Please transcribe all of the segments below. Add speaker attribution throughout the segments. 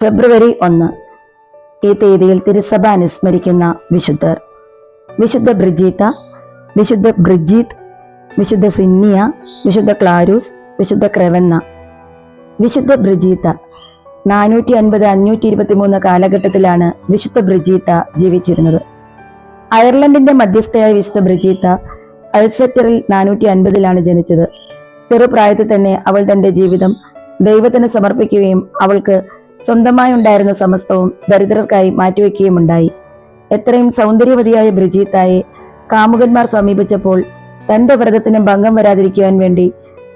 Speaker 1: ഫെബ്രുവരി 1 ഈ തീയതിയിൽ തിരുസഭ അനുസ്മരിക്കുന്ന വിശുദ്ധർ: വിശുദ്ധ ബ്രിജീത്ത, വിശുദ്ധ ബ്രിജീത്ത്, വിശുദ്ധ സിന്നിയ, വിശുദ്ധ ക്ലാരൂസ്, വിശുദ്ധ ക്രെവന്ന. വിശുദ്ധ ബ്രിജീത്ത 450-523 കാലഘട്ടത്തിലാണ് വിശുദ്ധ ബ്രിജീത്ത ജീവിച്ചിരുന്നത്. അയർലൻഡിന്റെ മധ്യസ്ഥയായ വിശുദ്ധ ബ്രിജീത്ത അൾസെറ്ററിൽ 450-ലാണ് ജനിച്ചത്. ചെറുപ്രായത്തിൽ തന്നെ അവൾ തന്റെ ജീവിതം ദൈവത്തിന് സമർപ്പിക്കുകയും അവൾക്ക് സ്വന്തമായി ഉണ്ടായിരുന്ന സമസ്തവും ദരിദ്രർക്കായി മാറ്റിവെക്കുകയുമുണ്ടായി. എത്രയും സൗന്ദര്യവതിയായ ബ്രിജീത്തായെ കാമുകന്മാർ സമീപിച്ചപ്പോൾ തന്റെ വ്രതത്തിന് ഭംഗം വരാതിരിക്കുവാൻ വേണ്ടി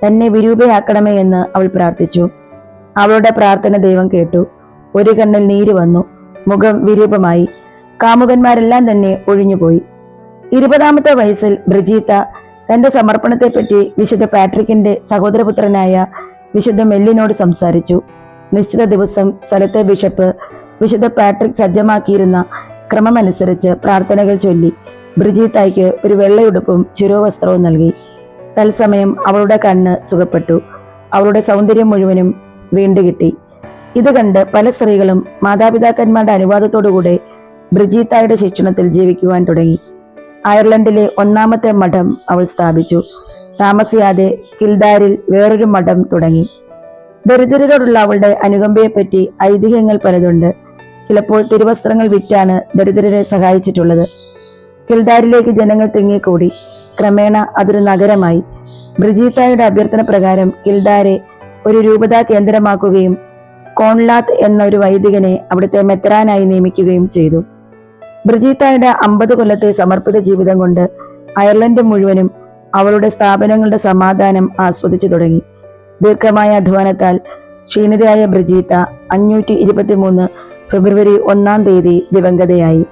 Speaker 1: തന്നെ വിരൂപയാക്കണമേ എന്ന് അവൾ പ്രാർത്ഥിച്ചു. അവളുടെ പ്രാർത്ഥന ദൈവം കേട്ടു. ഒരു കണ്ണിൽ നീര് വന്നു, മുഖം വിരൂപമായി. കാമുകന്മാരെല്ലാം തന്നെ ഒഴിഞ്ഞുപോയി. 20-ാമത്തെ വയസ്സിൽ ബ്രിജീത്ത തന്റെ സമർപ്പണത്തെപ്പറ്റി വിശുദ്ധ പാട്രിക്കിന്റെ സഹോദരപുത്രനായ വിശുദ്ധ മെല്ലിനോട് സംസാരിച്ചു. നിശ്ചിത ദിവസം സ്ഥലത്തെ ബിഷപ്പ് വിശുദ്ധ പാട്രിക് സജ്ജമാക്കിയിരുന്ന ക്രമമനുസരിച്ച് പ്രാർത്ഥനകൾ ചൊല്ലി ബ്രിജീത്തായ്ക്ക് ഒരു വെള്ളയുടുപ്പും ശിരോവസ്ത്രവും നൽകി. തത്സമയം അവളുടെ കണ്ണ് സുഖപ്പെട്ടു. അവളുടെ സൗന്ദര്യം മുഴുവനും വീണ്ടുകിട്ടി. ഇത് കണ്ട് പല സ്ത്രീകളും മാതാപിതാക്കന്മാരുടെ അനുവാദത്തോടുകൂടെ ബ്രിജീത്തായുടെ ശിക്ഷണത്തിൽ ജീവിക്കുവാൻ തുടങ്ങി. അയർലൻഡിലെ 1-ാമത്തെ മഠം അവൾ സ്ഥാപിച്ചു. താമസിയാതെ കിൽദാരിൽ വേറൊരു മഠം തുടങ്ങി. ദരിദ്രരോടുള്ള അവളുടെ അനുകമ്പയെപ്പറ്റി ഐതിഹ്യങ്ങൾ പലതുണ്ട്. ചിലപ്പോൾ തിരുവസ്ത്രങ്ങൾ വിറ്റാണ് ദരിദ്രരെ സഹായിച്ചിട്ടുള്ളത്. കിൽദാരിലേക്ക് ജനങ്ങൾ തിങ്ങിക്കൂടി. ക്രമേണ അതൊരു നഗരമായി. ബ്രിജീത്തായുടെ അഭ്യർത്ഥന പ്രകാരം കിൽദാരെ ഒരു രൂപതാ കേന്ദ്രമാക്കുകയും കോൺലാത്ത് എന്ന ഒരു വൈദികനെ അവിടുത്തെ മെത്രാനായി നിയമിക്കുകയും ചെയ്തു. ബ്രിജീത്തായുടെ 50 കൊല്ലത്തെ സമർപ്പിത ജീവിതം കൊണ്ട് അയർലൻഡ് മുഴുവനും അവളുടെ സ്ഥാപനങ്ങളുടെ സമാധാനം ആസ്വദിച്ചു തുടങ്ങി. ദീർഘമായ അധ്വാനത്താൽ ക്ഷീണിതയായ ബ്രിജീത്ത 523 ഫെബ്രുവരി 1-ാം തീയതി ദിവംഗതയായി.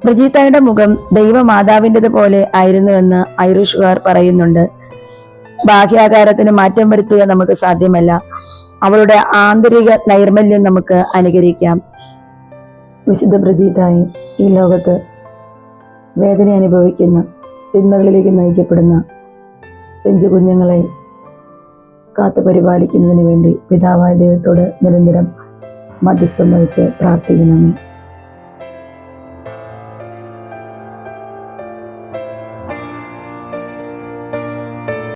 Speaker 1: ബ്രിജീത്തായുടെ മുഖം ദൈവമാതാവിൻ്റെത് പോലെ ആയിരുന്നുവെന്ന് ഐറിഷുകാർ പറയുന്നുണ്ട്. ബാഹ്യാകാരത്തിന് മാറ്റം വരുത്തുക നമുക്ക് സാധ്യമല്ല. അവളുടെ ആന്തരിക നൈർമല്യം നമുക്ക് അനുകരിക്കാം. വിശുദ്ധ ബ്രിജീത്തായി ഈ ലോകത്ത് വേദന അനുഭവിക്കുന്ന, തിന്മകളിലേക്ക് നയിക്കപ്പെടുന്ന പിഞ്ചു കുഞ്ഞുങ്ങളെ കാത്തു പരിപാലിക്കുന്നതിന് വേണ്ടി പിതാവായ ദൈവത്തോട് നിരന്തരം മധ്യസ്ഥം വഹിച്ച് പ്രാർത്ഥിക്കുന്നു.